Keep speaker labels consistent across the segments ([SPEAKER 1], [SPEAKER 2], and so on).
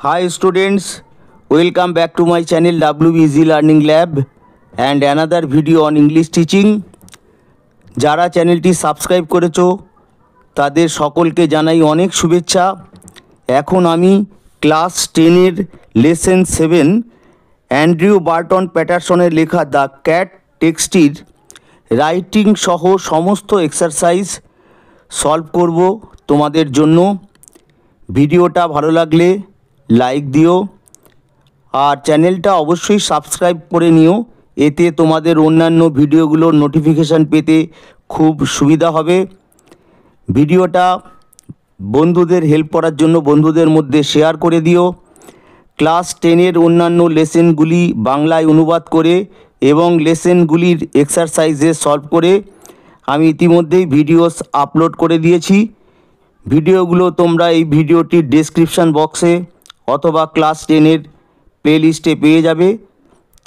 [SPEAKER 1] Hi students, welcome back to my channel WBZ Learning Lab and another video on English teaching. যারা চ্যানেলটি subscribe করেছো তাদের সকলকে জানাই অনেক শুভেচ্ছা। এখন আমি ক্লাস 10 এর লেসন 7 অ্যান্ড্রিউ বার্টন প্যাটারসনের লেখা দ্য ক্যাট টেক্সটির রাইটিং সহ সমস্ত এক্সারসাইজ সলভ করব তোমাদের জন্য। ভিডিওটা ভালো লাগলে লাইক দিও আর চ্যানেলটা অবশ্যই সাবস্ক্রাইব করে নিও, এতে তোমাদের অন্যান্য ভিডিওগুলোর নোটিফিকেশান পেতে খুব সুবিধা হবে। ভিডিওটা বন্ধুদের হেল্প করার জন্য বন্ধুদের মধ্যে শেয়ার করে দিও। ক্লাস 10 এর অন্যান্য লেসনগুলি বাংলায় অনুবাদ করে এবং লেসনগুলির এক্সারসাইজে সলভ করে আমি ইতিমধ্যেই ভিডিওস আপলোড করে দিয়েছি। ভিডিওগুলো তোমরা এই ভিডিওটির ডেসক্রিপশান বক্সে অথবা ক্লাস 10 এর প্লেলিস্টে পেয়ে যাবে।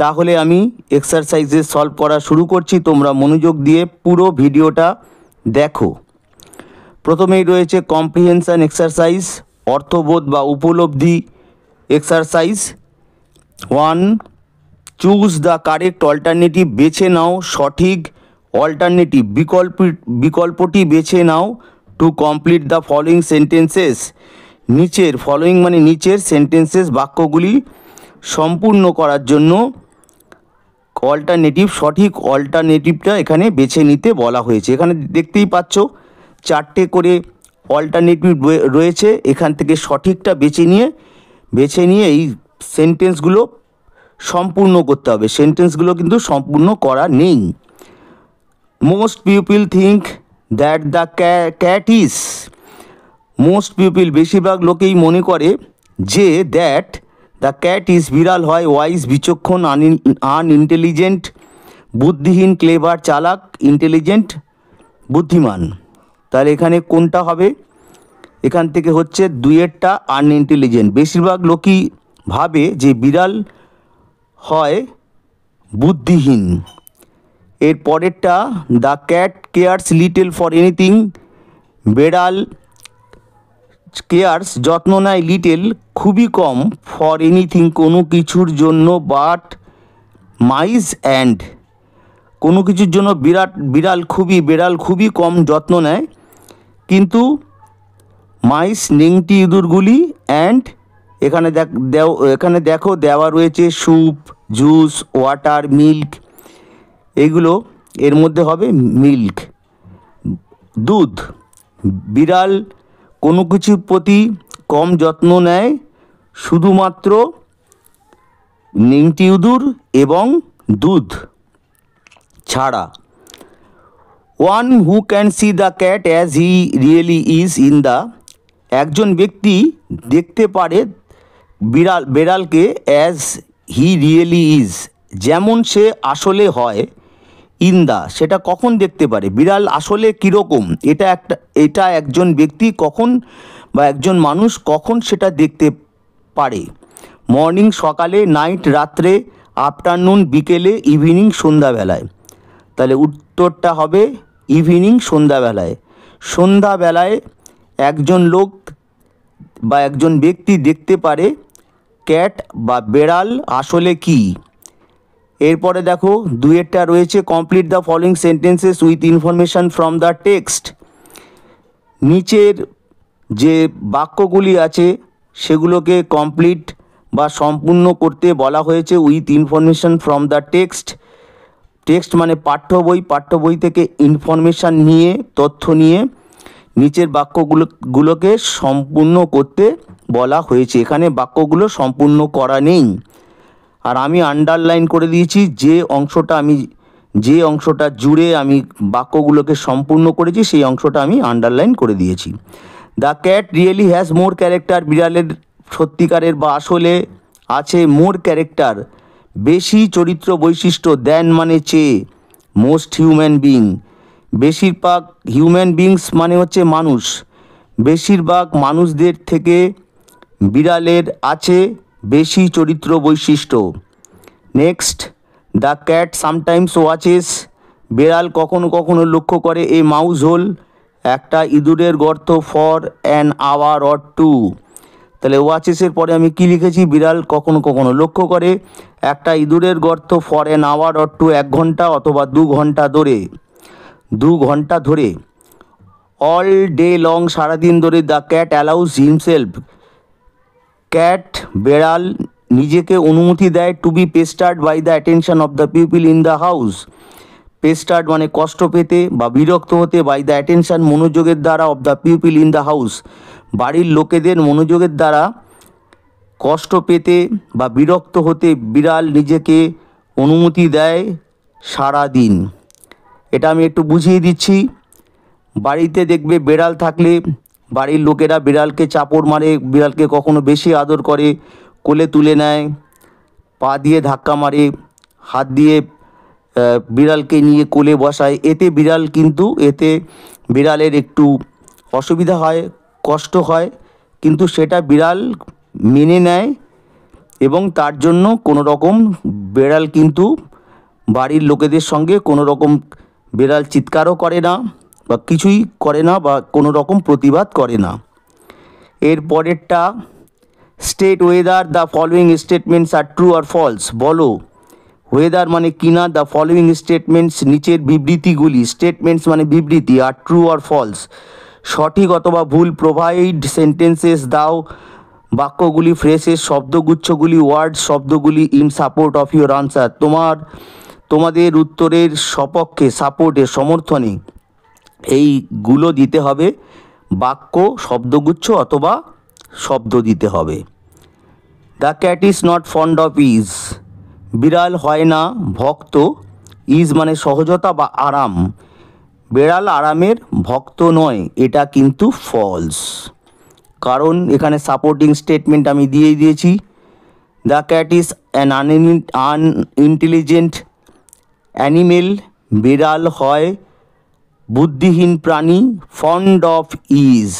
[SPEAKER 1] তাহলে আমি এক্সারসাইজে সলভ করা শুরু করছি, তোমরা মনোযোগ দিয়ে পুরো ভিডিওটা দেখো। প্রথমেই রয়েছে কম্প্রিহেনশন এক্সারসাইজ, অর্থবোধ বা উপলব্ধি exercise 1। Choose the correct alternative, বেছে নাও সঠিক অল্টারনেটিভ, বিকল্পটি বেছে নাও to complete the following sentences. নিচের ফলোয়িং মানে নিচের সেন্টেন্সেস বাক্যগুলি সম্পূর্ণ করার জন্য অল্টারনেটিভ, সঠিক অল্টারনেটিভটা এখানে বেছে নিতে বলা হয়েছে। এখানে দেখতেই পাচ্ছ 4টে করে অল্টারনেটিভ রয়েছে, এখান থেকে সঠিকটা বেছে নিয়ে এই সেন্টেন্সগুলো সম্পূর্ণ করতে হবে। সেন্টেন্সগুলো কিন্তু সম্পূর্ণ করা নেই। Most people think that the cat is, most people বেশিরভাগ লোকেই মনে করে যে দ্যাট দ্য ক্যাট ইজ বিড়াল হয় ওয়াইজ বিচক্ষণ, আনইন্টেলিজেন্ট বুদ্ধিহীন, ক্লেভার চালাক, ইন্টেলিজেন্ট বুদ্ধিমান। তাহলে এখানে কোনটা হবে? এখান থেকে হচ্ছে দুইয়েরটা আনইন্টেলিজেন্ট। বেশিরভাগ লোকই ভাবে যে বিড়াল হয় বুদ্ধিহীন। এর পরেরটা the cat cares little for anything, বেড়াল কেয়ার্স যত্ন নেয়, লিটেল খুবই কম, ফর এনিথিং কোনো কিছুর জন্য, বাট মাইস অ্যান্ড কোনো কিছুর জন্য বিড়াল খুবই কম যত্ন নেয়, কিন্তু মাইস নেংটি ইঁদুরগুলি অ্যান্ড এখানে দেখো দেওয়া রয়েছে স্যুপ, জুস, ওয়াটার, মিল্ক, এগুলো এর মধ্যে হবে মিল্ক, দুধ। বিড়াল কোনো কিছুর প্রতি কম যত্ন নেয় শুধুমাত্র নেংটি ইঁদুর এবং দুধ ছাড়া। One who can see the cat as he really is in the, একজন ব্যক্তি দেখতে পারে বেড়ালকে অ্যাজ হি রিয়েলি ইজ, যেমন সে আসলে হয়, ইন দ্য সেটা কখন দেখতে পারে, বিড়াল আসলে কীরকম এটা একজন ব্যক্তি কখন বা একজন মানুষ কখন সেটা দেখতে পারে। মর্নিং সকালে, নাইট রাত্রে, আফটারনুন বিকেলে, ইভিনিং সন্ধ্যাবেলায়। তাহলে উত্তরটা হবে ইভিনিং সন্ধ্যাবেলায়। সন্ধ্যাবেলায় একজন লোক বা একজন ব্যক্তি দেখতে পারে ক্যাট বা বেড়াল আসলে কি। এরপরে দেখো দুইয়েরটা রয়েছে complete the following sentences with information from the text. নিচের যে বাক্যগুলি আছে সেগুলোকে কমপ্লিট বা সম্পূর্ণ করতে বলা হয়েছে with information from the text. Text মানে পাঠ্য বই থেকে ইনফরমেশান নিয়ে, তথ্য নিয়ে নিচের বাক্যগুলোকে সম্পূর্ণ করতে বলা হয়েছে। এখানে বাক্যগুলো সম্পূর্ণ করা নেই, আর আমি আন্ডারলাইন করে দিয়েছি যে অংশটা জুড়ে আমি বাক্যগুলোকে সম্পূর্ণ করেছি সেই অংশটা আমি আন্ডারলাইন করে দিয়েছি। The cat really has more character, বিড়ালের সত্যিকারের বা আসলে আছে মোর ক্যারেক্টার বেশি চরিত্র বৈশিষ্ট্য, দেন মানে চেয়ে, মোস্ট হিউম্যান বিং বেশিরভাগ, হিউম্যান বিংস মানে হচ্ছে মানুষ, বেশিরভাগ মানুষদের থেকে বিড়ালের আছে বেশি চরিত্র বৈশিষ্ট্য। Next, the cat sometimes watches, বেড়াল কখনো কখনো লক্ষ্য করে, এ মাউস হোল একটা ইঁদুরের গর্ত, for an hour or two তাহলে ওয়াচেসের পরে আমি কি লিখেছি, বিড়াল কখনো কখনো লক্ষ্য করে একটা ইঁদুরের গর্ত for an hour or two, 1 ঘন্টা অথবা 2 ঘন্টা ধরে অল ডে লং, সারাদিন ধরে। দ্য ক্যাট অ্যালাউজ হিমসেলফ, বেড়াল নিজেকে অনুমতি দেয় to be pestered by the attention of the people in the house. Pestered মানে কষ্ট পেতে বা বিরক্ত হতে, বাই দ্য অ্যাটেনশন মনোযোগের দ্বারা, of the people in the house বাড়ির লোকেদের মনোযোগের দ্বারা কষ্ট পেতে বা বিরক্ত হতে বিড়াল নিজেকে অনুমতি দেয় সারা দিন। এটা আমি একটু বুঝিয়ে দিচ্ছি। বাড়িতে দেখবে বিড়াল থাকলে বাড়ির লোকেরা বিড়ালকে চাপড় মারে, বিড়ালকে কখনো বেশি আদর করে, কোলে তুলে নেয়, পা দিয়ে ধাক্কা মারে, হাত দিয়ে বিড়ালকে নিয়ে কোলে বসায়। এতে বিড়ালের একটু অসুবিধা হয়, কষ্ট হয়, কিন্তু সেটা বিড়াল মেনে নেয় এবং তার জন্য কোনো রকম বিড়াল কিন্তু বাড়ির লোকেদের সঙ্গে কোনো রকম বিড়াল চিৎকারও করে না বা কিছুই করে না বা কোনো রকম প্রতিবাদ করে না। এর পরেরটা, state whether the following statements are true or false. বলো ওয়েদার মানে কিনা, দ্য ফলোয়িং স্টেটমেন্টস নিচের বিবৃতিগুলি, স্টেটমেন্টস মানে বিবৃতি, আর ট্রু আর ফলস সঠিক অথবা ভুল। প্রোভাইড সেন্টেন্সেস দাও বাক্যগুলি, ফ্রেসেস শব্দগুচ্ছগুলি, ওয়ার্ডস শব্দগুলি in support of your answer তোমাদের উত্তরের সপক্ষে, সাপোর্টে সমর্থনে এইগুলো দিতে হবে, বাক্য শব্দগুচ্ছ অথবা শব্দ দিতে হবে। The cat is not fond of is, বিড়াল হয় না ভক্ত, ইজ মানে সহজতা বা আরাম, বিড়াল আরামের ভক্ত নয়, এটা কিন্তু ফলস, কারণ এখানে সাপোর্টিং স্টেটমেন্ট আমি দিয়েছি। The cat is an unintelligent animal, বিড়াল হয় বুদ্ধিহীন প্রাণী, ফন্ড অফ ইজ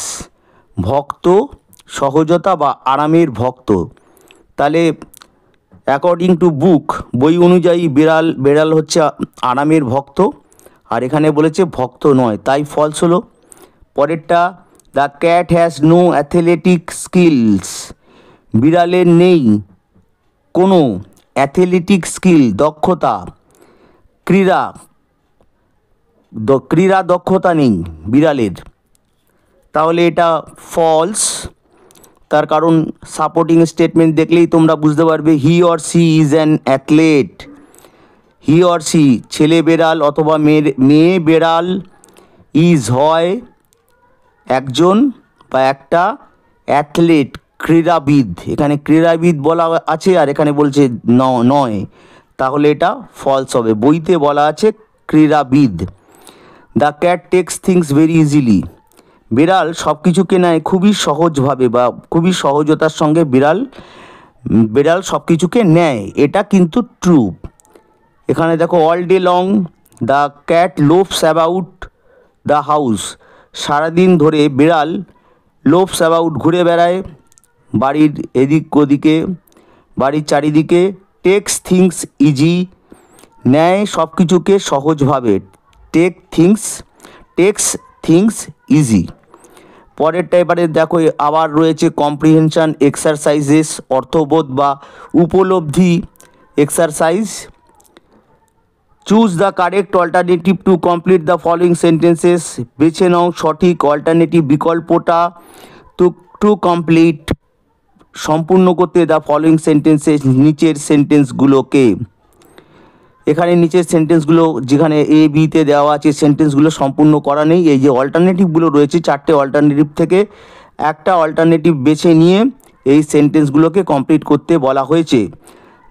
[SPEAKER 1] ভক্ত, সহজতা বা আরামের ভক্ত। তাহলে অ্যাকর্ডিং টু বুক, বই অনুযায়ী বিড়াল হচ্ছে আরামের ভক্ত, আর এখানে বলেছে ভক্ত নয়, তাই ফলস হলো। পরেরটা, the cat has no athletic skills, বিড়ালের নেই কোনো অ্যাথলেটিক স্কিল দক্ষতা, ক্রীড়া দক্ষতা নেই বিড়ালের, তাহলে এটা ফলস। তার কারণ সাপোর্টিং স্টেটমেন্ট দেখলেই তোমরা বুঝতে পারবে। He or she is an athlete, he or she ছেলে বেড়াল অথবা মেয়ে বেড়াল, ইজ হয় একজন বা একটা অ্যাথলেট ক্রীড়াবিদ, এখানে ক্রীড়াবিদ বলা আছে আর এখানে বলছে নয়, তাহলে এটা ফলস হবে। বইতে বলা আছে ক্রীড়াবিদ। The cat takes things very easily, বিড়াল সব কিছুকে নেয় খুবই সহজভাবে বা খুবই সহজতার সঙ্গে বিড়াল সব কিছুকে নেয়, এটা কিন্তু ট্রু। এখানে দেখো all day long the cat loafs about the house, সারাদিন ধরে বিড়াল লোফস অ্যাবাউট ঘুরে বেড়ায় বাড়ির এদিক ওদিকে, বাড়ির চারিদিকে। টেক্স থিংস ইজি নেয় সব কিছুকে সহজভাবে, টেক্স থিংস ইজি। পরেরটা এবারে দেখো আবার রয়েছে কম্প্রিহেনশন এক্সারসাইজেস, অর্থবোধ বা উপলব্ধি exercise. Choose the correct alternative to complete the following sentences, বেছে নাও সঠিক অল্টারনেটিভ বিকল্পটা টু কমপ্লিট সম্পূর্ণ করতে দ্য ফলোয়িং সেন্টেন্সেস নিচের সেন্টেন্সগুলোকে। এখানে নিচের সেন্টেন্সগুলো যেখানে এ বিতে দেওয়া আছে সেন্টেন্সগুলো সম্পূর্ণ করা নেই, এই যে অল্টারনেটিভগুলো রয়েছে 4টে অল্টারনেটিভ থেকে একটা অল্টারনেটিভ বেছে নিয়ে এই সেন্টেন্সগুলোকে কমপ্লিট করতে বলা হয়েছে।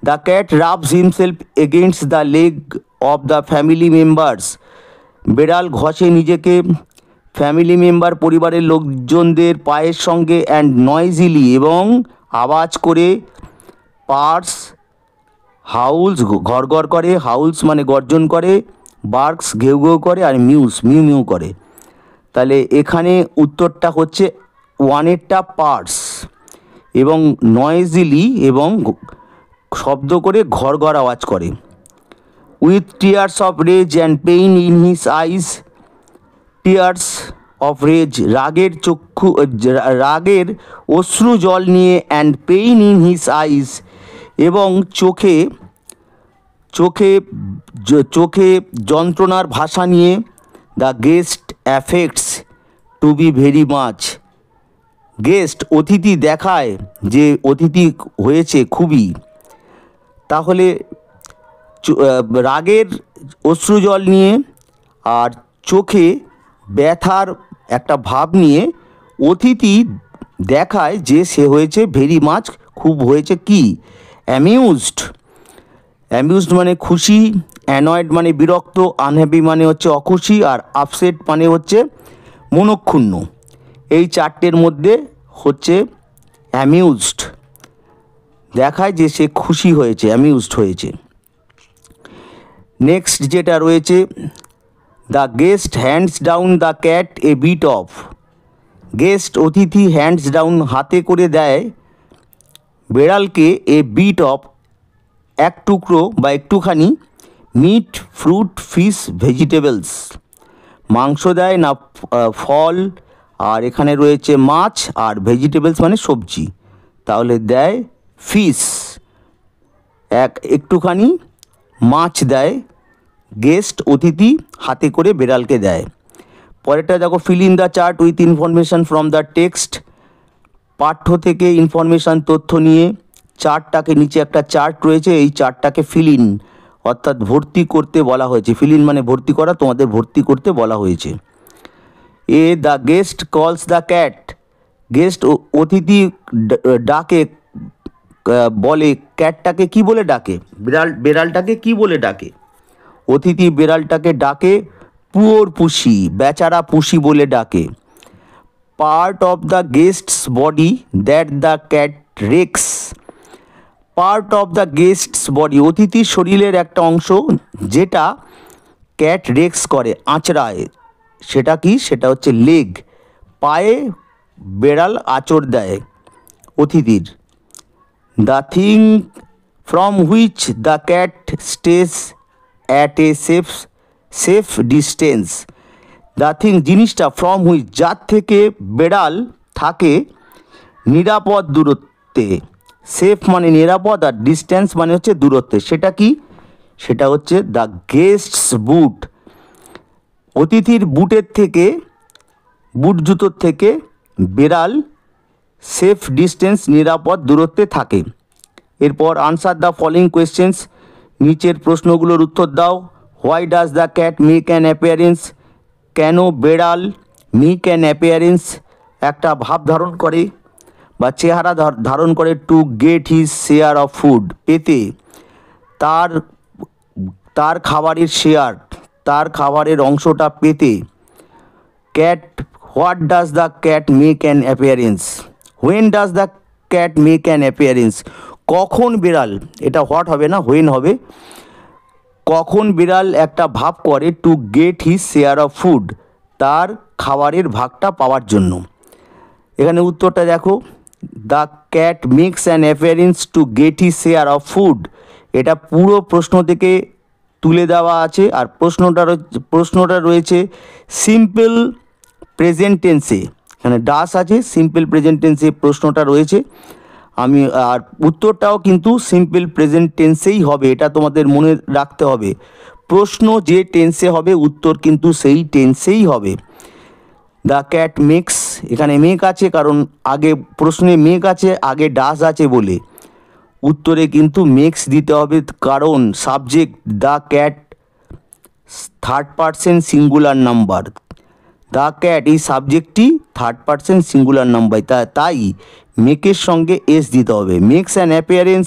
[SPEAKER 1] The cat rubs himself against the leg of the family members, বিড়াল ঘষে নিজেকে ফ্যামিলি মেম্বার পরিবারের লোকজনদের পায়ের সঙ্গে, অ্যান্ড নয়েজিলি এবং আওয়াজ করে, পার্স হাউলস ঘর করে, হাউলস মানে গর্জন করে, বার্কস ঘেউ ঘেউ করে, আর মিউ মিউ করে। তাহলে এখানে উত্তরটা হচ্ছে ওয়ানেরটা পার্স, এবং নয়েজিলি এবং শব্দ করে ঘর আওয়াজ করে। With tears of rage and pain in his eyes, tears of rage, রাগের অশ্রু জল নিয়ে, and pain in his eyes, এবং চোখে যন্ত্রণার ভাষা নিয়ে। The guest affects to be very much. Guest অতিথি দেখায় যে অতিথি হয়েছে খুবই। তাহলে রাগের অশ্রুজল নিয়ে আর চোখে ব্যথার একটা ভাব নিয়ে অতিথি দেখায় যে সে হয়েছে ভেরি মাচ, খুব হয়েছে কি, অ্যামিউজড। অ্যামিউজড মানে খুশি, অ্যানয়েড মানে বিরক্ত, আনহ্যাপি মানে হচ্ছে অখুশি, আর আপসেট মানে হচ্ছে মনক্ষুণ্ণ। এই চারটের মধ্যে হচ্ছে অ্যামিউজড, দেখায় যে সে খুশি হয়েছে, অ্যামিউজড হয়েছে। নেক্সট যেটা রয়েছে, the guest hands down the cat a bit of. Guest অতিথি হ্যান্ডস ডাউন হাতে করে দেয় বেড়ালকে এ বিট অফ এক টুকরো বা একটুখানি, মিট, ফ্রুট, ফিশ, ভেজিটেবলস। মাংস দেয় না ফল, আর এখানে রয়েছে মাছ, আর ভেজিটেবলস মানে সবজি, তাহলে দেয় ফিশ, একটুখানি মাছ দেয় গেস্ট অতিথি হাতে করে বেড়ালকে দেয়। পরেরটা দেখো, fill in the chart with information from the text. পাঠ্য থেকে ইনফরমেশান তথ্য নিয়ে চার্টটাকে, নিচে একটা চার্ট রয়েছে, এই চার্টটাকে ফিল ইন অর্থাৎ ভর্তি করতে বলা হয়েছে। ফিল ইন মানে ভর্তি করা, তোমাদের ভর্তি করতে বলা হয়েছে। এ দ্য গেস্ট কলস দ্য ক্যাট। গেস্ট অতিথি ডাকে, বলে ক্যাটটাকে কি বলে ডাকে, বেড়ালটাকে কি বলে ডাকে। অতিথি বেড়ালটাকে ডাকে পুওর পুষি, বেচারা পুষি বলে ডাকে। Part of the guests body that the cat Rex. Part of the guests body, অতিথির শরীরের একটা অংশ যেটা ক্যাট রেক্স করে, আঁচড়ায়, সেটা কি, সেটা হচ্ছে লেগ, পায়ে বেড়াল আঁচড় দেয় অতিথির। The thing from which the cat stage at a safe distance. The thing জিনিসটা, ফ্রম হুইচ যার থেকে বেড়াল থাকে নিরাপদ দূরত্বে। সেফ মানে নিরাপদ, আর ডিস্টেন্স মানে হচ্ছে দূরত্বে। সেটা কি, সেটা হচ্ছে দ্য গেস্টস বুট। অতিথির বুটের থেকে, বুট জুতোর থেকে বেড়াল সেফ ডিস্টেন্স, নিরাপদ দূরত্বে থাকে। এরপর আনসার দ্য ফলোইং কোয়েশ্চেন্স, নিচের প্রশ্নগুলোর উত্তর দাও। Why does the cat make an appearance. কেন বেড়াল মেক অ্যান অ্যাপিয়ারেন্স একটা ভাব ধারণ করে বা চেহারা ধারণ করে। To get his share of food, পেতে তার খাবারের শেয়ার, তার খাবারের অংশটা পেতে। Cat, what does the cat make an appearance. When does the cat make an appearance, কখন বিড়াল, এটা হোয়াট হবে না, হোয়েন হবে। কখন বিড়াল একটা ভাব করে to get his share of food, তার খাবারের ভাগটা পাওয়ার জন্য। এখানে উত্তরটা দেখো, the cat makes an appearance to get his share of food. এটা পুরো প্রশ্ন থেকে তুলে দেওয়া আছে, আর প্রশ্নটা রয়েছে সিম্পল প্রেজেন্ট টেন্সে। এখানে ডাস আছে, সিম্পল প্রেজেন্ট টেন্সে প্রশ্নটা রয়েছে। আর উত্তরটাও কিন্তু সিম্পল প্রেজেন্ট টেন্সেই হবে, এটা তোমাদের মনে রাখতে হবে। প্রশ্ন যে টেন্সে হবে, উত্তর কিন্তু সেই টেন্সেই হবে। দ্য ক্যাট মেক্স, এখানে মেক আছে কারণ আগে প্রশ্নে মেক আছে, আগে ডাস আছে বলে। উত্তরে কিন্তু মেক্স দিতে হবে, কারণ subject the cat third person singular number. The cat, এই সাবজেক্টটি থার্ড পারসন সিঙ্গুলার নাম্বার, তাই মেকের সঙ্গে এস দিতে হবে। মেক্স অ্যান অ্যাপিয়ারেন্স,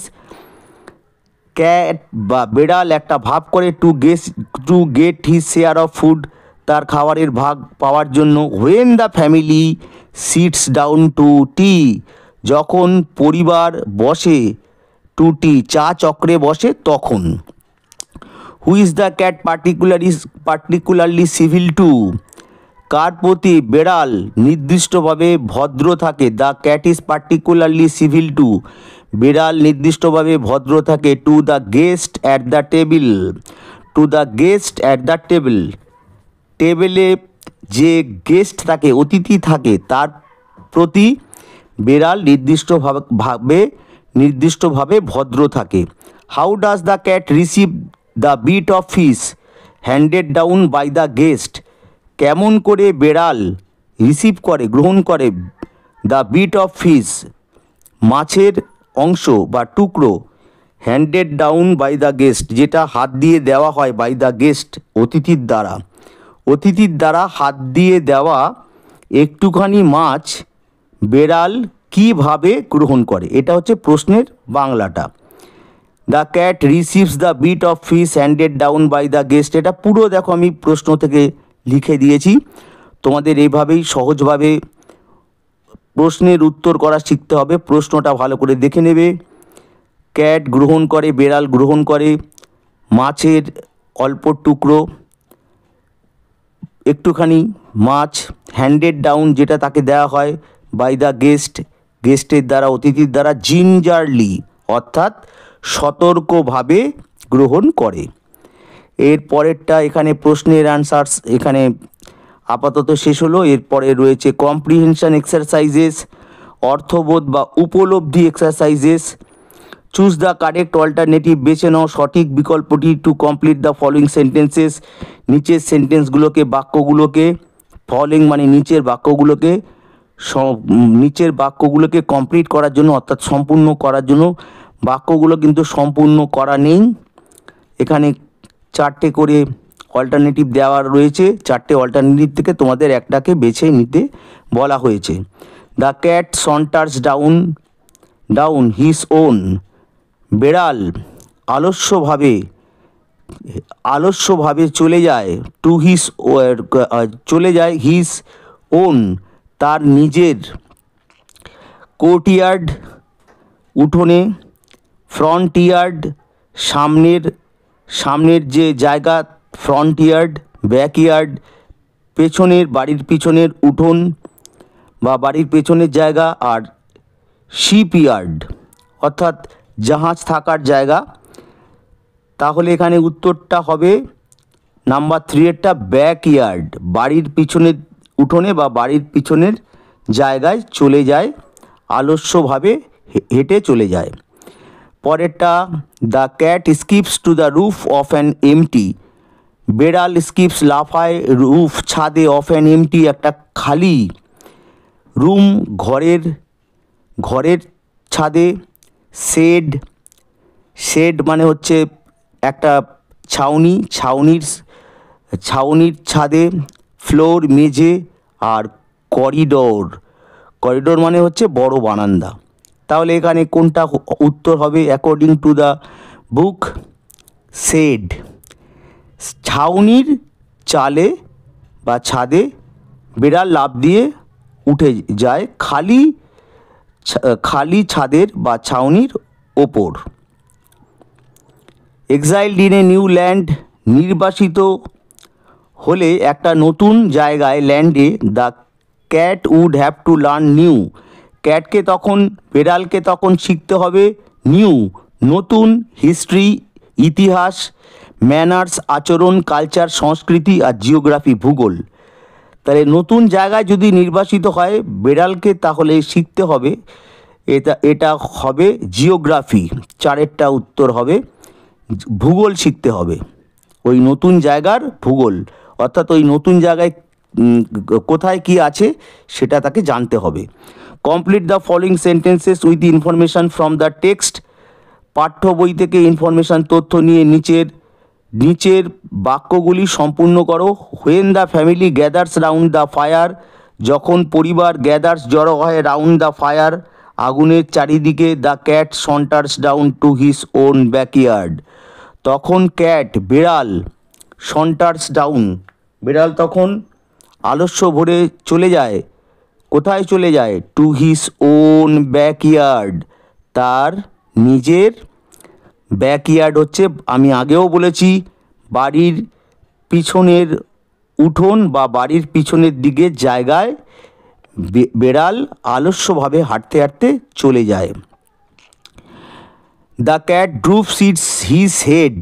[SPEAKER 1] ক্যাট বা বেড়াল একটা ভাব করে to get his share of food, তার খাবারের ভাগ পাওয়ার জন্য। When the family sits down to tea, যখন পরিবার বসে টু টি, চা চক্রে বসে তখন। Who is the cat particularly civil to, কার প্রতি বেড়াল নির্দিষ্টভাবে ভদ্র থাকে। The cat is particularly civil to, বেড়াল নির্দিষ্টভাবে ভদ্র থাকে। To the guest at the table, to the guest at the table, টেবিলে যে গেস্ট থাকে, অতিথি থাকে, তার প্রতি বেড়াল নির্দিষ্টভাবে ভদ্র থাকে। How does the cat receive the bit of fish handed down by the guest? কেমন করে বেড়াল গ্রহণ করে দ্য বিট অফ ফিশ, মাছের অংশ বা টুকরো, handed down by the guest, যেটা হাত দিয়ে দেওয়া হয় বাই দ্য গেস্ট, অতিথির দ্বারা হাত দিয়ে দেওয়া একটুখানি মাছ বেড়াল কিভাবে গ্রহণ করে? এটা হচ্ছে প্রশ্নের বাংলাটা। The cat receives the bit of fish handed down by the guest, এটা পুরো দেখো আমি প্রশ্ন থেকে লিখে দিয়েছি। তোমাদের এইভাবেই সহজভাবে প্রশ্নের উত্তর করা শিখতে হবে। প্রশ্নটা ভালো করে দেখে নেবে। ক্যাট গ্রহণ করে, বেড়াল গ্রহণ করে মাছের অল্প টুকরো, একটুখানি মাছ, হ্যান্ডেড ডাউন যেটা তাকে দেওয়া হয়, বাই দ্য গেস্টের দ্বারা, অতিথির দ্বারা, জিঞ্জারলি অর্থাৎ সতর্কভাবে গ্রহণ করে। এর পরেরটা এখানে প্রশ্নের অ্যান্সার্স এখানে আপাতত শেষ হলো। এরপরে রয়েছে কম্প্রিহেনশন এক্সারসাইজেস, অর্থবোধ বা উপলব্ধি exercises. Choose the correct alternative, বেছে নাও সঠিক বিকল্পটি। Two complete the following sentences, নিচের সেন্টেন্সগুলোকে, বাক্যগুলোকে, ফলোয়িং মানে নিচের বাক্যগুলোকে কমপ্লিট করার জন্য, অর্থাৎ সম্পূর্ণ করার জন্য। বাক্যগুলো কিন্তু সম্পূর্ণ করা নেই, এখানে 4টে করে অল্টারনেটিভ দেওয়া রয়েছে। 4টে অল্টারনেটিভ থেকে তোমাদের একটাকে বেছে নিতে বলা হয়েছে। The cat saunters down his own, বেড়াল আলস্যভাবে চলে যায় হিজ ওন, তার নিজের, কোর্টইয়ার্ড উঠোনে, ফ্রন্টইয়ার্ড সামনের যে জায়গা, ফ্রন্টইয়ার্ড, ব্যাকইয়ার্ড বাড়ির পিছনের উঠোন বা বাড়ির পেছনের জায়গা, আর শিপইয়ার্ড অর্থাৎ জাহাজ থাকার জায়গা। তাহলে এখানে উত্তরটা হবে নাম্বার 3 ব্যাকইয়ার্ড, বাড়ির পিছনের উঠোনে বা বাড়ির পিছনের জায়গায় চলে যায়, আলস্যভাবে হেঁটে চলে যায়। পরেরটা, the cat skips to the roof of an empty, বেড়াল স্কিপস লাফায় রুফ ছাদে, অফ অ্যান এমটি একটা খালি রুম ঘরের ছাদে। শেড মানে হচ্ছে একটা ছাউনির ছাদে, ফ্লোর মেঝে, আর করিডোর মানে হচ্ছে বড় বারান্দা। তাহলে এখানে কোনটা উত্তর হবে according to the book? Shed, ছাউনির চালে বা ছাদে বিড়াল লাফ দিয়ে উঠে যায় খালি ছাদের বা ছাউনির ওপর। Exiled in a new land, নির্বাসিত হলে একটা নতুন জায়গায়, ল্যান্ডে, the cat would have to learn new, বেড়ালকে তখন শিখতে হবে নতুন, হিস্ট্রি ইতিহাস, ম্যানার্স আচরণ, কালচার সংস্কৃতি, আর জিওগ্রাফি ভূগোল। তাহলে নতুন জায়গায় যদি নির্বাসিত হয় বেড়ালকে, তাহলে শিখতে হবে এটা হবে জিওগ্রাফি। 4টা উত্তর হবে ভূগোল শিখতে হবে, ওই নতুন জায়গার ভূগোল, অর্থাৎ ওই নতুন জায়গায় কোথায় কি আছে সেটা তাকে জানতে হবে। Complete the following sentences with information from the text, পাঠ্য বই থেকে ইনফরমেশান তথ্য নিয়ে নিচের বাক্যগুলি সম্পূর্ণ করো। When the family gathers round the fire, যখন পরিবার গ্যাদার্স জড়ো হয় রাউন্ড দ্য ফায়ার আগুনের চারিদিকে, the cat saunters down to his own backyard, তখন বেড়াল সন্টার্স ডাউন, বেড়াল তখন আলস্য ভরে চলে যায়, কোথায় চলে যায়? টু হিজ ওন ব্যাকইয়ার্ড, তার নিজের। ব্যাকইয়ার্ড হচ্ছে, আমি আগেও বলেছি, বাড়ির পিছনের উঠোন বা বাড়ির পিছনের দিকের জায়গায় বেড়াল আলস্যভাবে হাঁটতে হাঁটতে চলে যায়। দ্য ক্যাট ড্রুপস হিজ হেড,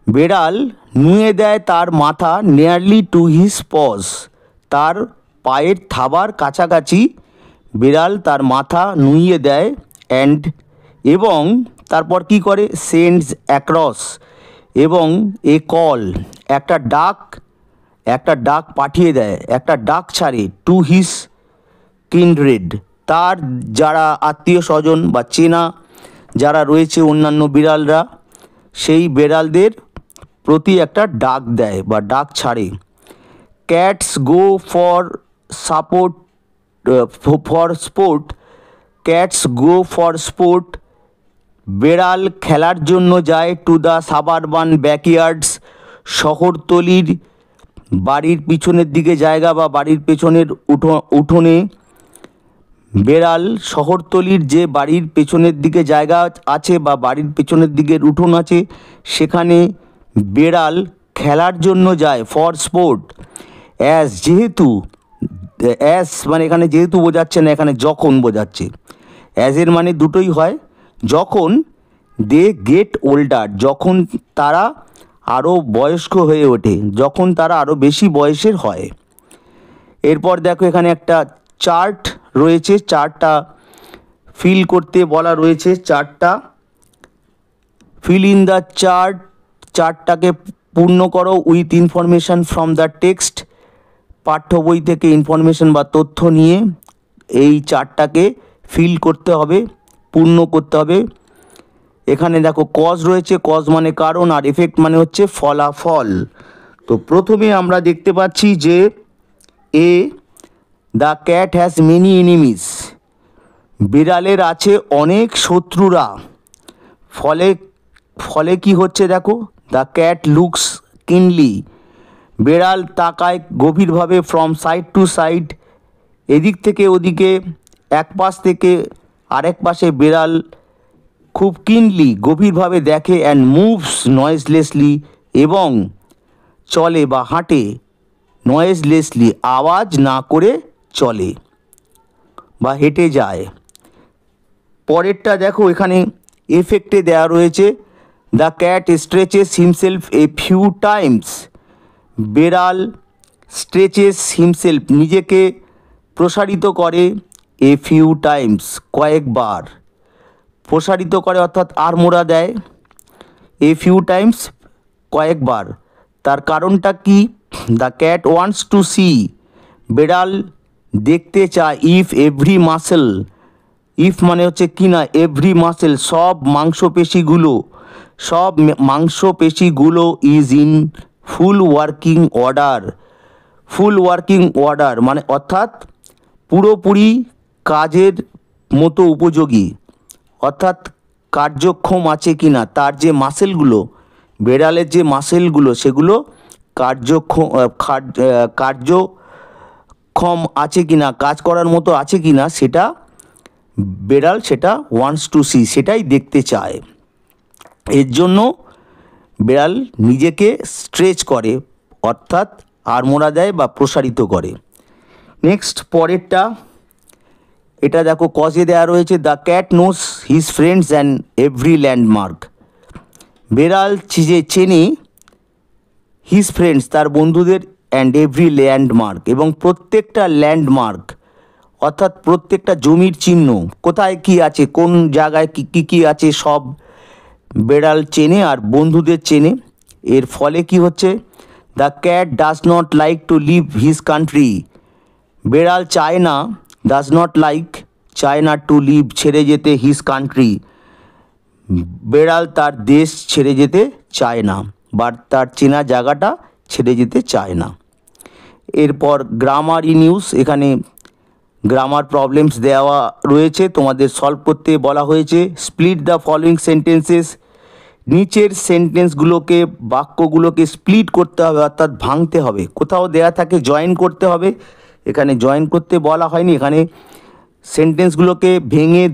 [SPEAKER 1] বেড়াল নুয়ে দেয় তার মাথা নিয়ারলি টু হিজ পজ, তার পায়ের থাবার কাছাকাছি বিড়াল তার মাথা নুইয়ে দেয় অ্যান্ড এবং তারপর কি করে সেন্ডস অ্যাক্রস এবং এ কল একটা ডাক পাঠিয়ে দেয়, একটা ডাক ছাড়ে টু হিজ কিন্ড্রেড, তার যারা আত্মীয় স্বজন বা চেনা যারা রয়েছে অন্যান্য বিড়ালরা, সেই বিড়ালদের প্রতি একটা ডাক দেয় বা ডাক ছাড়ে। Cats go for support for sport, cats go for sport, বেড়াল খেলার জন্য যায় টু দ্য সাবারবান ব্যাকইয়ার্ডস, শহরতলির বাড়ির পিছনের দিকে জায়গা বা বাড়ির পেছনের উঠোনে বেড়াল শহরতলির যে বাড়ির পেছনের দিকে জায়গা আছে বা বাড়ির পেছনের দিকের উঠোন আছে সেখানে বেড়াল খেলার জন্য যায় ফর স্পোর্ট। যেহেতু মানে এখানে যেহেতু বোঝাচ্ছে না, এখানে যখন বোঝাচ্ছে। অ্যাজের মানে দুটোই হয়, যখন দে গেট ওল্ডার, যখন তারা আরও বয়স্ক হয়ে ওঠে, যখন তারা আরও বেশি বয়সের হয়। এরপর দেখো এখানে একটা চার্ট রয়েছে, চার্টটা ফিল করতে বলা রয়েছে। চার্টটা ফিল ইন দ্য চার্টটাকে পূর্ণ করো with information from the text, পাঠ্য বই থেকে ইনফরমেশান বা তথ্য নিয়ে এই চার্টটাকে ফিল করতে হবে, পূর্ণ করতে হবে। এখানে দেখো কজ রয়েছে, কজ মানে কারণ, আর এফেক্ট মানে হচ্ছে ফলাফল। তো প্রথমে আমরা দেখতে পাচ্ছি যে the cat has many enemies, বিড়ালের আছে অনেক শত্রুরা। ফলে কি হচ্ছে দেখো, দ্য ক্যাট লুকস কিনলি, বেড়াল তাকায় গভীরভাবে ফ্রম সাইড টু সাইড, এদিক থেকে ওদিকে, এক পাশ থেকে আরেক পাশে বেড়াল খুব কিনলি গভীরভাবে দেখে, অ্যান্ড মুভস নয়েজলেসলি, এবং চলে বা হাঁটে নয়েজলেসলি, আওয়াজ না করে চলে বা হেঁটে যায়। পরেরটা দেখো এখানে এফেক্টে দেওয়া রয়েছে, the cat stretches himself a few times, বেড়াল স্ট্রেচেস হিমসেলফ নিজেকে প্রসারিত করে, এ ফিউ টাইমস কয়েকবার, প্রসারিত করে অর্থাৎ আড়মোড়া দেয়, এ ফিউ টাইমস কয়েকবার। তার কারণটা কি, the cat wants to see, বেড়াল দেখতে চায়, ইফ এভরি মাসেল, ইফ মানে হচ্ছে কি না, এভরি মাসেল সব মাংসপেশিগুলো is in full working order, full working order মানে অর্থাৎ পুরোপুরি কাজের মতো উপযোগী, অর্থাৎ কার্যক্ষম আছে কি না, তার যে মাসেলগুলো, বেড়ালের যে মাসেলগুলো সেগুলো কার্যক্ষম আছে কি না, কাজ করার মতো আছে কি না, সেটা বেড়াল সেটা ওয়ান্টস টু সি, সেটাই দেখতে চায়। এর জন্য বেড়াল নিজেকে স্ট্রেচ করে অর্থাৎ আড়মোড়া দেয় বা প্রসারিত করে। নেক্সট পরেরটা, এটা দেখো কজে দেওয়া রয়েছে, the cat knows his friends and every landmark, বেড়াল চেনে হিজ ফ্রেন্ডস তার বন্ধুদের, অ্যান্ড এভরি ল্যান্ডমার্ক এবং প্রত্যেকটা ল্যান্ডমার্ক অর্থাৎ প্রত্যেকটা জমির চিহ্ন, কোথায় কি আছে, কোন জায়গায় কী আছে সব বেড়াল চেনে আর বন্ধুদের চেনে। এর ফলে কি হচ্ছে, the cat does not like to leave his country, বেড়াল চায় না, ডাজ নট লাইক চায় না, টু লিভ ছেড়ে যেতে, হিজ কান্ট্রি বেড়াল তার দেশ ছেড়ে যেতে চায় না বা তার চেনা জায়গাটা ছেড়ে যেতে চায় না। এরপর গ্রামার নিউজ, এখানে গ্রামার প্রবলেমস দেওয়া রয়েছে, তোমাদের সলভ করতে বলা হয়েছে। স্প্লিট দ্য ফলোয়িং সেন্টেন্সেস, নিচের সেন্টেন্সগুলোকে বাক্যগুলোকে স্প্লিট করতে হবে অর্থাৎ ভাঙতে হবে। কোথাও দেয়া থাকে জয়েন করতে হবে, এখানে জয়েন করতে বলা হয়নি, এখানে সেন্টেন্সগুলোকে ভেঙে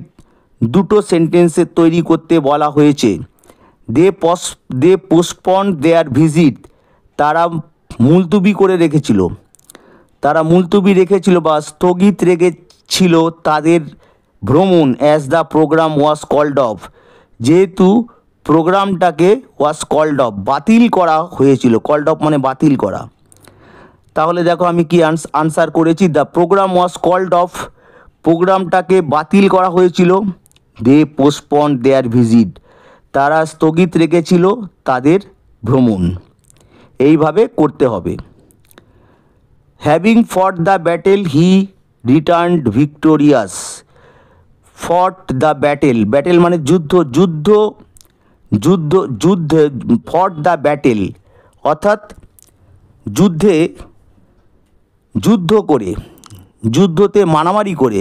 [SPEAKER 1] দুটো সেন্টেন্সে তৈরি করতে বলা হয়েছে। দে পোস্টপন্ড দেয়ার ভিজিট, তারা মুলতুবি রেখেছিল বা স্থগিত রেখেছিল তাদের ভ্রমণ, as the programme was called off, যেহেতু প্রোগ্রামটাকে ওয়াজ কল্ড অফ, বাতিল করা হয়েছিল। কল্ড অফ মানে বাতিল করা। তাহলে দেখো আমি কি আনসার করেছি, the programme was called off, প্রোগ্রামটাকে বাতিল করা হয়েছিল। দে পোস্টপন দেয়ার ভিজিট, তারা স্থগিত রেখেছিল তাদের ভ্রমণ। এইভাবে করতে হবে। হ্যাভিং ফট the battle he returned victorious. ফট দ্য ব্যাটেল, ব্যাটেল মানে যুদ্ধ, যুদ্ধ যুদ্ধ যুদ্ধ ফট দ্য ব্যাটেল অর্থাৎ যুদ্ধে, যুদ্ধ করে, যুদ্ধতে মারামারি করে।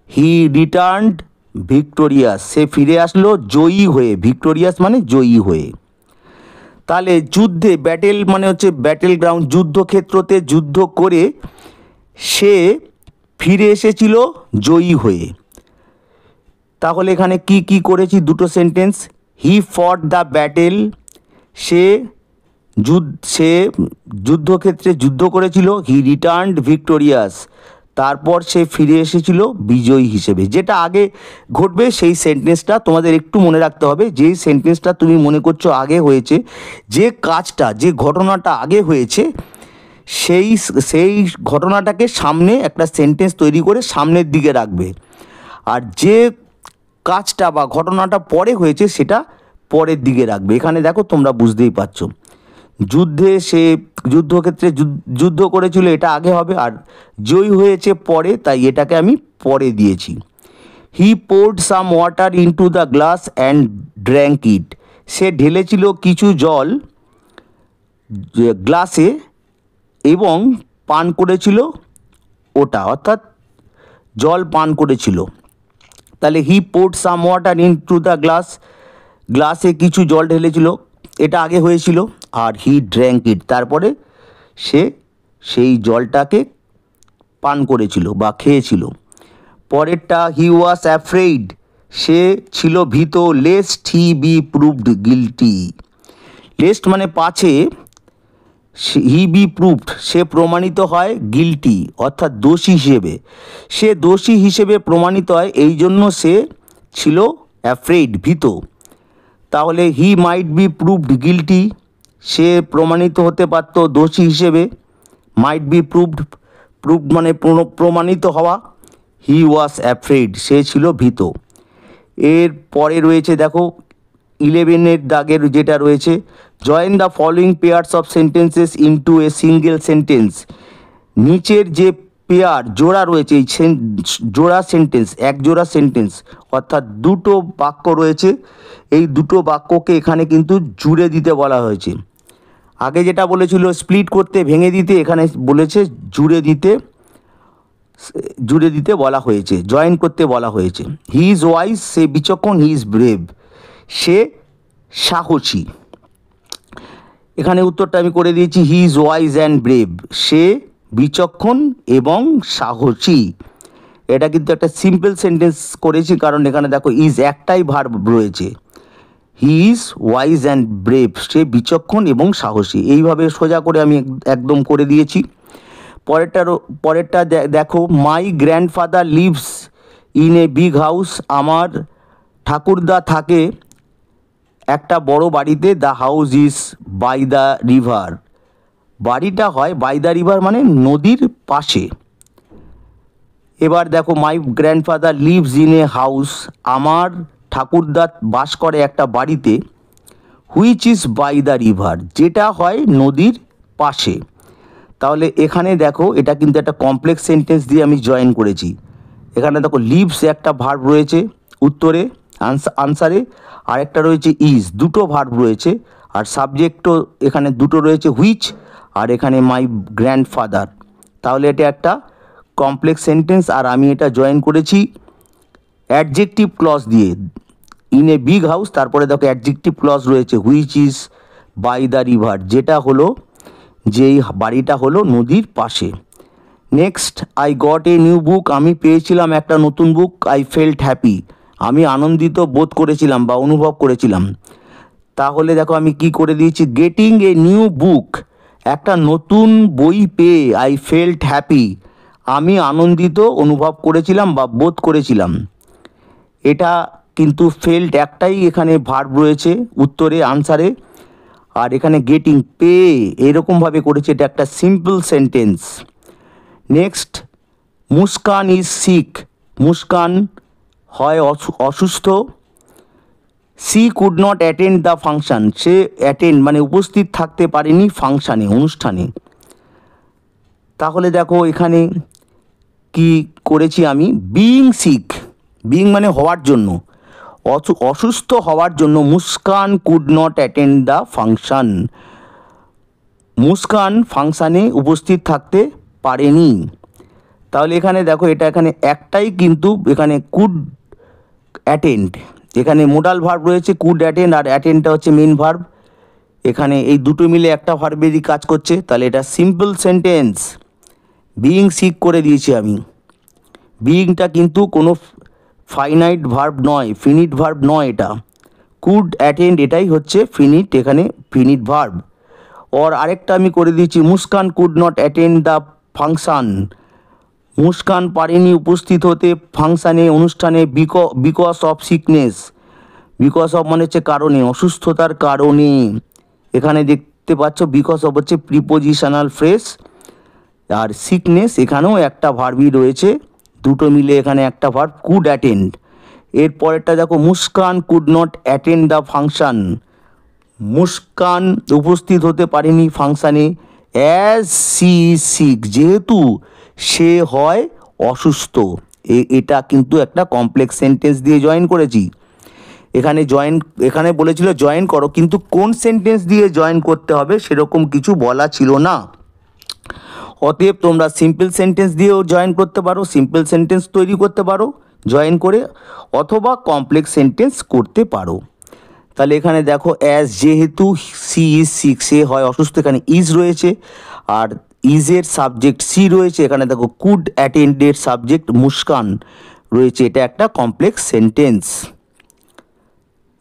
[SPEAKER 1] হি রিটার্নড ভিক্টোরিয়াস, সে ফিরে আসলো জয়ী হয়ে। ভিক্টোরিয়াস মানে জয়ী হয়ে। তাহলে যুদ্ধে, ব্যাটেল মানে হচ্ছে ব্যাটেল গ্রাউন্ড, যুদ্ধক্ষেত্রতে যুদ্ধ করে সে ফিরে এসেছিল জয়ী হয়ে। তাহলে এখানে কি কি করেছি, দুটো সেন্টেন্স। হি ফট দ্য ব্যাটেল, সে যুদ্ধক্ষেত্রে যুদ্ধ করেছিল। হি রিটার্নড ভিক্টোরিয়াস, তারপর সে ফিরে এসেছিল বিজয়ী হিসেবে। যেটা আগে ঘটবে সেই সেন্টেন্সটা তোমাদের একটু মনে রাখতে হবে। যেই সেন্টেন্সটা তুমি মনে করছো আগে হয়েছে, যে কাজটা, যে ঘটনাটা আগে হয়েছে, সেই ঘটনাটাকে সামনে একটা সেন্টেন্স তৈরি করে সামনের দিকে রাখবে। আর যে কাজটা বা ঘটনাটা পরে হয়েছে সেটা পরের দিকে রাখবে। এখানে দেখো তোমরা বুঝতেই পারছো, যুদ্ধে সে যুদ্ধক্ষেত্রে যুদ্ধ করেছিল, এটা আগে হবে, আর জয়ী হয়েছে পরে, তাই এটাকে আমি পরে দিয়েছি। He poured some water into the glass and drank it, সে ঢেলেছিল কিছু জল গ্লাসে এবং পান করেছিল ওটা, অর্থাৎ জল পান করেছিল। তাহলে হি poured some water into the glass, গ্লাসে কিছু জল ঢেলেছিল, এটা আগে হয়েছিল। আর হি ড্র্যাঙ্ক ইট, তারপরে সে সেই জলটাকে পান করেছিল বা খেয়েছিল। পরেরটা হি ওয়াজ অ্যাফ্রেইড, সে ছিল ভীত। Lest he be proved guilty, lest মানে পাছে, হি বি প্রুভড সে প্রমাণিত হয়, গিলটি অর্থাৎ দোষী হিসেবে, সে দোষী হিসেবে প্রমাণিত হয়, এই জন্য সে ছিল অ্যাফ্রেইড, ভীত। তাহলে হি মাইট বি প্রুভড গিলটি, সে প্রমাণিত হতে পারত দোষী হিসেবে। মাইট বি প্রুভড, প্রুভড মানে প্রমাণিত হওয়া। হি ওয়াজ অ্যাফ্রেড, সে ছিল ভীত। এর পরে রয়েছে দেখো 11-এর দাগের যেটা রয়েছে, join the following pairs of sentences into a single sentence. নিচের যে পেয়ার জোড়া রয়েছে, এই জোড়া সেন্টেন্স, এক জোড়া সেন্টেন্স অর্থাৎ দুটো বাক্য রয়েছে, এই দুটো বাক্যকে এখানে কিন্তু জুড়ে দিতে বলা হয়েছে। আগে যেটা বলেছিল স্প্লিট করতে, ভেঙে দিতে, এখানে বলেছে জুড়ে দিতে, জুড়ে দিতে বলা হয়েছে, জয়েন করতে বলা হয়েছে। হি ইজ ওয়াইজ, সে বিচক্ষণ। হি ইজ ব্রেভ, সে সাহসী। এখানে উত্তরটা আমি করে দিয়েছি, he is wise and brave, সে বিচক্ষণ এবং সাহসী। এটা কিন্তু একটা সিম্পল সেন্টেন্স করেছি, কারণ এখানে দেখো ইজ একটাই ভার্ব রয়েছে। He is wise and brave, সে বিচক্ষণ এবং সাহসী। এইভাবে সোজা করে আমি একদম করে দিয়েছি। পরেরটা দেখো, my grandfather lives in a big house, আমার ঠাকুরদা থাকে একটা বড় বাড়িতে। The house is by the river, বাড়িটা হয় বাই দ্য রিভার মানে নদীর পাশে। এবার দেখো, my grandfather lives in a house, আমার ঠাকুরদা বাস করে একটা বাড়িতে। Which is by the river, যেটা হয় নদীর পাশে। তাহলে এখানে দেখো এটা কিন্তু একটা কমপ্লেক্স সেন্টেন্স দিয়ে আমি জয়েন করেছি। এখানে দেখো লিভস একটা ভার্ব রয়েছে উত্তরে, আনসারে, আর একটা রয়েছে ইজ, দুটো ভার্ব রয়েছে। আর সাবজেক্টও এখানে দুটো রয়েছে, হুইচ আর এখানে মাই গ্র্যান্ডফাদার। তাহলে এটা একটা কমপ্লেক্স সেন্টেন্স, আর আমি এটা জয়েন করেছি অ্যাডজেক্টিভ ক্লজ দিয়ে। ইন এ বিগ হাউস, তারপরে দেখো অ্যাডজেক্টিভ ক্লজ রয়েছে, which is by the river, যেটা হলো, যেই বাড়িটা হলো নদীর পাশে। Next, I got a new book, আমি পেয়েছিলাম একটা নতুন বুক। আই ফেল্ট হ্যাপি, আমি আনন্দিত বোধ করেছিলাম বা অনুভব করেছিলাম। তাহলে দেখো আমি কি করে দিয়েছি, গেটিং এ নিউ বুক, একটা নতুন বই পেয়ে আই ফেল্ট হ্যাপি, আমি আনন্দিত অনুভব করেছিলাম বা বোধ করেছিলাম। এটা কিন্তু ফেল্ট একটাই এখানে ভার্ব রয়েছে উত্তরে আনসারে, আর এখানে গেটিং পে এরকমভাবে করেছে, এটা একটা simple sentence. Next, Muskan is sick, Muskan হয় অসুস্থ। She could not attend the function, সে অ্যাটেন্ড মানে উপস্থিত থাকতে পারেনি ফাংশানে, অনুষ্ঠানে। তাহলে দেখো এখানে কি করেছি আমি, বিইং সিক, বিইং মানে হওয়ার জন্য, অসুস্থ হওয়ার জন্য Muskan could not attend the function, Muskan ফাংশানে উপস্থিত থাকতে পারেনি। তাহলে এখানে দেখো এটা এখানে একটাই, কিন্তু এখানে কুড অ্যাটেন্ড, এখানে মোডাল ভার্ব রয়েছে কুড অ্যাটেন্ড, আর অ্যাটেন্ডটা হচ্ছে মেন ভার্ব। এখানে এই দুটো মিলে একটা ভার্বেরই কাজ করছে, তাহলে এটা সিম্পল সেন্টেন্স। বিইং সিক করে দিয়েছি আমি। বিইংটা কিন্তু কোনো ফাইনাইট ভার্ব নয়, ফিনিট ভার্ব নয়, এটা কুড অ্যাটেন্ড এটাই হচ্ছে ফিনিট, এখানে ফিনিট ভার্ব। ওর আরেকটা আমি করে দিয়েছি, Muskan could not attend the function, Muskan পারেনি উপস্থিত হতে ফাংশানে, অনুষ্ঠানে, because of sickness, because of মানে হচ্ছে কারণে, অসুস্থতার কারণে। এখানে দেখতে পাচ্ছ বিকজ অফ হচ্ছে প্রিপোজিশনাল ফ্রেজ, আর সিকনেস এখানেও একটা ভার্বই রয়েছে, দুটো মিলে এখানে একটা ভার্ব কুড অ্যাটেন্ড। এরপরেরটা দেখো, Muskan could not attend the function, Muskan উপস্থিত হতে পারেনি ফাংশানে, অ্যাজ সি সিক, যেহেতু সে হয় অসুস্থ। এটা কিন্তু একটা কমপ্লেক্স সেন্টেন্স দিয়ে জয়েন করেছি। এখানে বলেছিল জয়েন করো, কিন্তু কোন সেন্টেন্স দিয়ে জয়েন করতে হবে সেরকম কিছু বলা ছিল না। অতএব তোমরা সিম্পল সেন্টেন্স দিয়েও জয়েন করতে পারো, সিম্পল সেন্টেন্স তৈরি করতে পারো জয়েন করে, অথবা কমপ্লেক্স সেন্টেন্স করতে পারো। তাহলে এখানে দেখো, অ্যাজ যেহেতু সি ইজ সিক, সে হয় অসুস্থ, এখানে ইজ রয়েছে, আর ইজের সাবজেক্ট সি রয়েছে, এখানে দেখো কুড অ্যাটেন্ডের সাবজেক্ট মুস্কান রয়েছে, এটা একটা কমপ্লেক্স সেন্টেন্স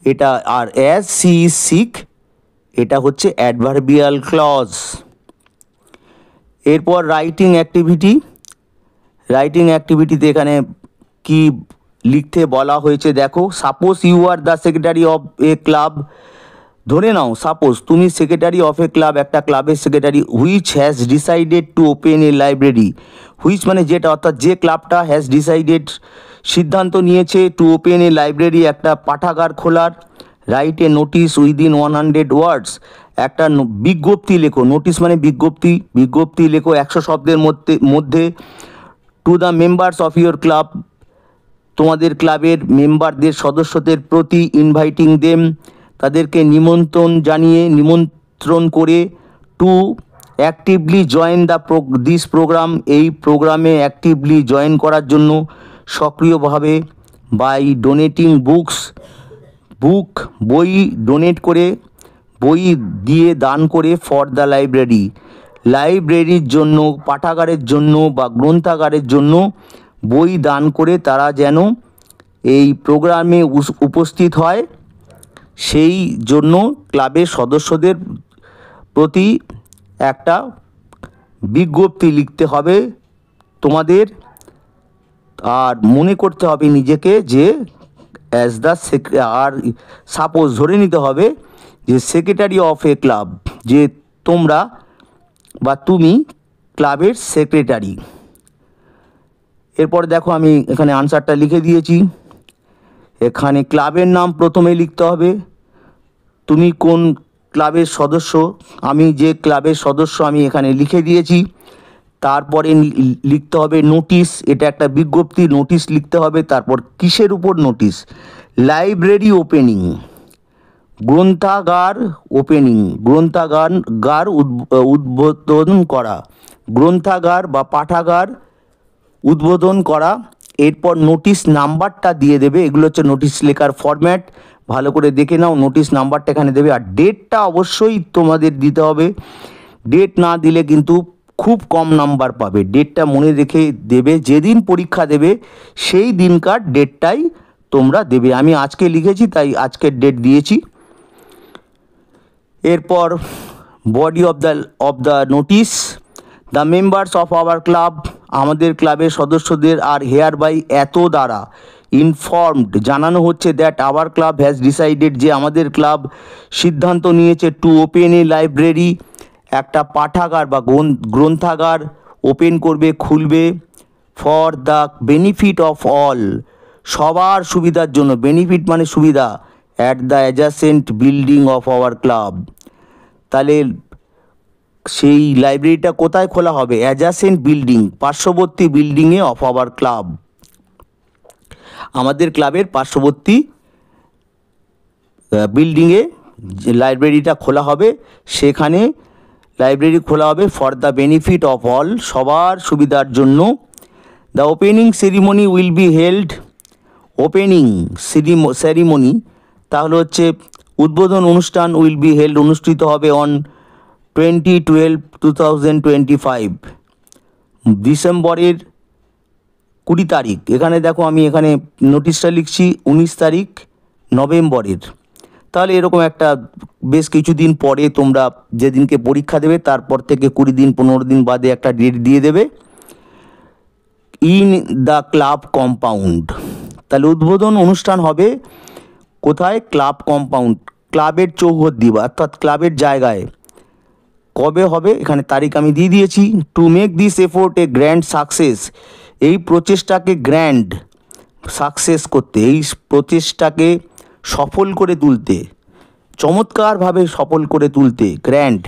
[SPEAKER 1] এটা। আর অ্যাজ সি ইজ সিক এটা হচ্ছে অ্যাডভার্বিয়াল ক্লজ। এরপর রাইটিং অ্যাক্টিভিটি, রাইটিং অ্যাক্টিভিটিতে এখানে কি লিখতে বলা হয়েছে দেখো, suppose you are the secretary of a club, ধরে নাও সাপোজ তুমি সেক্রেটারি অফ এ ক্লাব, একটা ক্লাবের secretary, which has decided to open a library, which মানে যেটা, অর্থাৎ যে ক্লাবটা হ্যাজ ডিসাইডেড সিদ্ধান্ত নিয়েছে, টু ওপেন এ লাইব্রেরি একটা পাঠাগার খোলার, রাইট এ নোটিস উইদিন 100 ওয়ার্ডস, একটা বিজ্ঞপ্তি লেখো, নোটিস মানে বিজ্ঞপ্তি, বিজ্ঞপ্তি লেখো 100 শব্দের মধ্যে, to the members of your club, তোমাদের ক্লাবের মেম্বারদের সদস্যদের প্রতি, ইনভাইটিং দেম তাদেরকে নিমন্ত্রণ করে, to actively join this programme এই প্রোগ্রামে অ্যাক্টিভলি জয়েন করার জন্য সক্রিয়ভাবে, বাই ডোনেটিং বই ডোনেট করে, বই দিয়ে দান করে, ফর দ্য লাইব্রেরির জন্য, পাঠাগারের জন্য বা গ্রন্থাগারের জন্য বই দান করে তারা যেন এই প্রোগ্রামে উপস্থিত হয়, সেই জন্য ক্লাবের সদস্যদের প্রতি একটা বিজ্ঞপ্তি লিখতে হবে তোমাদের। আর মনে করতে হবে নিজেকে যে অ্যাজ দ্য আর সাপোজ ধরে নিতে হবে যে সেক্রেটারি অফ এ ক্লাব, যে তোমরা বা তুমি ক্লাবের সেক্রেটারি। এরপর দেখো আমি এখানে আনসারটা লিখে দিয়েছি। এখানে ক্লাবের নাম প্রথমে লিখতে হবে, তুমি কোন ক্লাবের সদস্য, আমি যে ক্লাবের সদস্য আমি এখানে লিখে দিয়েছি। তারপরে লিখতে হবে নোটিশ, এটা একটা বিজ্ঞপ্তি, নোটিশ লিখতে হবে। তারপর কিসের উপর নোটিশ, লাইব্রেরি ওপেনিং, গ্রন্থাগার ওপেনিং, গ্রন্থাগার উদ্বোধন করা, গ্রন্থাগার বা পাঠাগার উদ্বোধন করা। এরপর নোটিশ নাম্বারটা দিয়ে দেবে, এগুলো হচ্ছে নোটিশ লেখার ফরম্যাট, ভালো করে দেখে নাও। নোটিশ নাম্বারটা এখানে দেবে, আর ডেটটা অবশ্যই তোমাদের দিতে হবে, ডেট না দিলে কিন্তু খুব কম নাম্বার পাবে। ডেটটা মনে রেখে দেবে, যেদিন পরীক্ষা দেবে সেই দিনকার ডেটটাই তোমরা দেবে। আমি আজকে লিখেছি তাই আজকের ডেট দিয়েছি। এরপর body of the notice, the members of our club, আমাদের ক্লাবের সদস্যদের আর হেয়ার বাই এত দ্বারা ইনফর্মড, জানানো হচ্ছে that our club has decided, যে আমাদের ক্লাব সিদ্ধান্ত নিয়েছে টু ওপেন এ লাইব্রেরি, একটা পাঠাগার বা গ্রন্থাগার ওপেন করবে, খুলবে, for the benefit of all, সবার সুবিধার জন্য, বেনিফিট মানে সুবিধা, at the adjacent building of our club. তাহলে সেই লাইব্রেরিটা কোথায় খোলা হবে? অ্যাডজাসেন্ট বিল্ডিং, পার্শ্ববর্তী বিল্ডিংয়ে অফ আওয়ার ক্লাব, আমাদের ক্লাবের পার্শ্ববর্তী বিল্ডিংয়ে লাইব্রেরিটা খোলা হবে, সেখানে লাইব্রেরি খোলা হবে for the benefit of all, সবার সুবিধার জন্য। The opening ceremony will be held, opening ceremony তাহলে হচ্ছে উদ্বোধন অনুষ্ঠান, উইল বি হেল্ড অনুষ্ঠিত হবে অন 20/12/2025, ডিসেম্বরের 20 তারিখ। এখানে দেখো আমি এখানে নোটিশটা লিখছি 19 তারিখ নভেম্বরের। তাহলে এরকম একটা বেশ কিছুদিন পরে তোমরা যেদিনকে পরীক্ষা দেবে তারপর থেকে 20 দিন 15 দিন বাদে একটা ডেট দিয়ে দেবে। ইন দ্য ক্লাব কম্পাউন্ড, তাহলে উদ্বোধন অনুষ্ঠান হবে কোথায়? ক্লাব কম্পাউন্ড, ক্লাবের চৌহদ্দি বা অর্থাৎ ক্লাবের জায়গায়। কবে হবে? এখানে তারিখ আমি দিয়ে দিয়েছি। To make this effort a grand success, এই প্রচেষ্টাকে গ্র্যান্ড সাকসেস করতে, এই প্রচেষ্টাকে সফল করে তুলতে, চমৎকারভাবে সফল করে তুলতে, grand.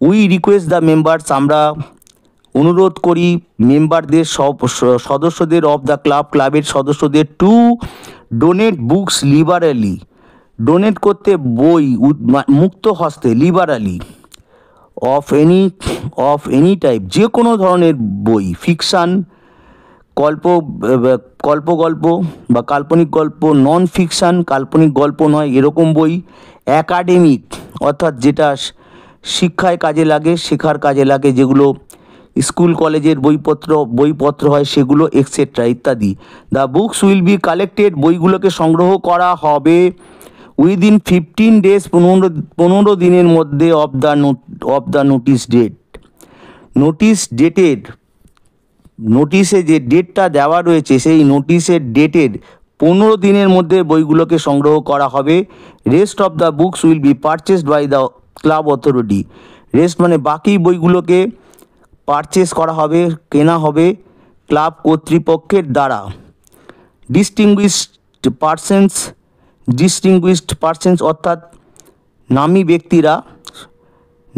[SPEAKER 1] We request the members, আমরা অনুরোধ করি মেম্বারদের, সদস্যদের অফ দ্য ক্লাব, ক্লাবের সদস্যদের, টু ডোনেট বুকস লিবারালি, ডোনেট করতে বই মুক্ত হস্তে, লিবারালি, অফ এনি টাইপ, যে কোনো ধরনের বই, ফিকশান, কল্পগল্প বা কাল্পনিক গল্প, নন ফিকশান, কাল্পনিক গল্প নয় এরকম বই, অ্যাকাডেমিক অর্থাৎ যেটা শিক্ষায় কাজে লাগে, শেখার কাজে লাগে, যেগুলো স্কুল কলেজের বইপত্র হয় সেগুলো, এক্সেট্রা ইত্যাদি। The books will be collected, বইগুলোকে সংগ্রহ করা হবে উইদিন 15 days, 15 দিনের মধ্যে অফ দ্য নোটিশ ডেট, নোটিশে যে ডেটটা দেওয়া রয়েছে সেই নোটিশের ডেটের 15 দিনের মধ্যে বইগুলোকে সংগ্রহ করা হবে। Rest of the books will be purchased by the club authority, rest মানে বাকি বইগুলোকে পারচেস করা হবে, কেনা হবে ক্লাব কর্তৃপক্ষের দ্বারা। ডিস্টিংগুইশড পার্সনস অর্থাৎ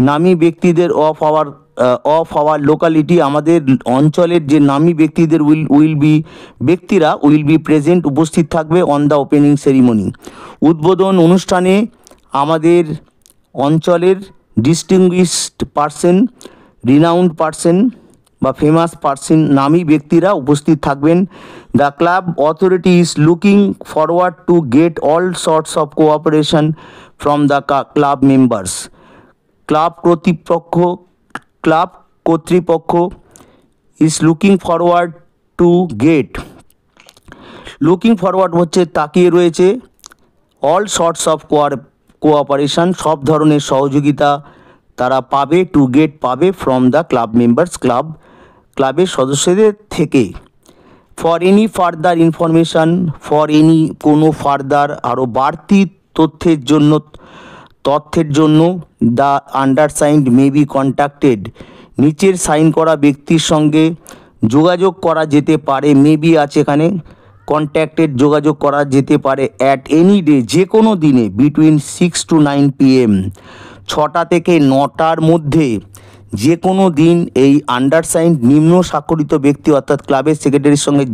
[SPEAKER 1] নামী ব্যক্তিদের অফ আওয়ার লোকালিটি, আমাদের অঞ্চলের যে নামী ব্যক্তিদের উইল বি প্রেজেন্ট, উপস্থিত থাকবে অন দ্য ওপেনিং সেরিমনি, উদ্বোধন অনুষ্ঠানে আমাদের অঞ্চলের ডিস্টিংগুইশড পার্সন, রিনাউন্ড পার্সন বা ফেমাস পার্সন, নামী ব্যক্তিরা উপস্থিত থাকবেন। The club authority is looking forward to get all sorts of cooperation from the club members, club কর্তৃপক্ষ is looking forward to get, looking forward হচ্ছে তাকিয়ে রয়েছে, অল সর্টস অফ কোঅপারেশন সব ধরনের সহযোগিতা তারা পাবে, টু গেট পাবে, ফ্রম দ্য ক্লাব মেম্বার্স ক্লাবের সদস্যদের থেকে। ফর এনি ফার্দার ইনফরমেশান, কোনো ফার্দার আরও বাড়তি তথ্যের জন্য the undersigned may be contacted, নিচের সাইন করা ব্যক্তির সঙ্গে যোগাযোগ করা যেতে পারে, মে বি আছে এখানে, কন্ট্যাক্টেড যোগাযোগ করা যেতে পারে, অ্যাট এনি ডে যে কোনো দিনে, বিটুইন 6 to 9 PM 6টা থেকে 9টার মধ্যে যে কোনো দিন এই আন্ডারসাইন্ড নিম্ন স্বাক্ষরিত ব্যক্তি অর্থাৎ ক্লাবের সেক্রেটারির সঙ্গে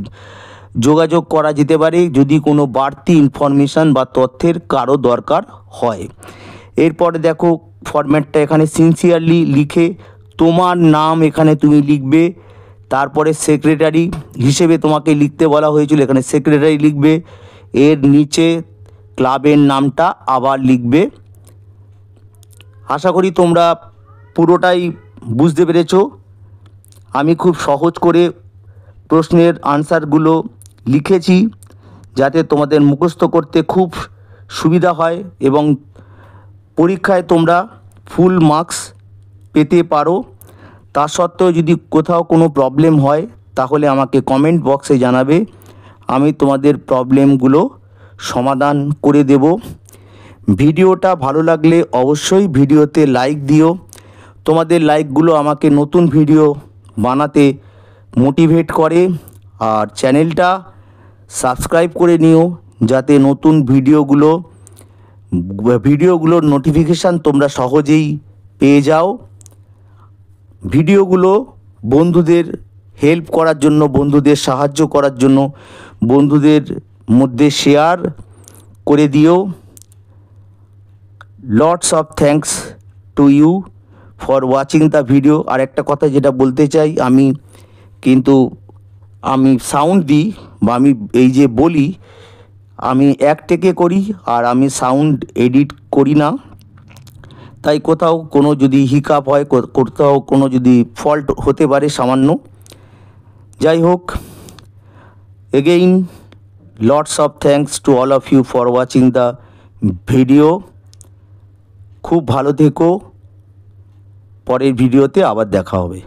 [SPEAKER 1] যোগাযোগ করা যেতে পারে যদি কোনো বাড়তি ইনফরমেশান বা তথ্যের কারো দরকার হয়। এরপরে দেখো ফরম্যাটটা এখানে সিনসিয়ারলি লিখে তোমার নাম এখানে তুমি লিখবে, তারপরে সেক্রেটারি হিসেবে তোমাকে লিখতে বলা হয়েছিল, এখানে সেক্রেটারি লিখবে, এর নিচে ক্লাবের নামটা আবার লিখবে। আশা করি তোমরা পুরোটাই বুঝতে পেরেছো। আমি খুব সহজ করে প্রশ্নের আনসারগুলো লিখেছি যাতে তোমাদের মুখস্থ করতে খুব সুবিধা হয় এবং পরীক্ষায় তোমরা ফুল মার্কস পেতে পারো। তা সত্ত্বেও যদি কোথাও কোনো প্রবলেম হয় তাহলে আমাকে কমেন্ট বক্সে জানাবে, আমি তোমাদের প্রবলেমগুলো সমাধান করে দেব। ভিডিওটা ভালো লাগলে অবশ্যই ভিডিওতে লাইক দিও। তোমাদের লাইকগুলো আমাকে নতুন ভিডিও বানাতে মোটিভেট করে। আর চ্যানেলটা সাবস্ক্রাইব করে নিও যাতে নতুন ভিডিওগুলোর নোটিফিকেশান তোমরা সহজেই পেয়ে যাও। ভিডিওগুলো বন্ধুদের হেল্প করার জন্য, বন্ধুদের সাহায্য করার জন্য বন্ধুদের মধ্যে শেয়ার করে দিও। Lots of thanks to you for watching the video. আর একটা কথা যেটা বলতে চাই, আমি সাউন্ড দিই বা আমি এই যে বলি, আমি এক টেকে করি আর আমি সাউন্ড এডিট করি না। তাই কোথাও কোনো যদি হিকআপ হয়, কোথাও কোনো যদি ফল্ট হতে পারে সামান্য। যাই হোক, again lots of thanks to all of you for watching the video. খুব ভালো থেকো, পরের ভিডিওতে আবার দেখা হবে।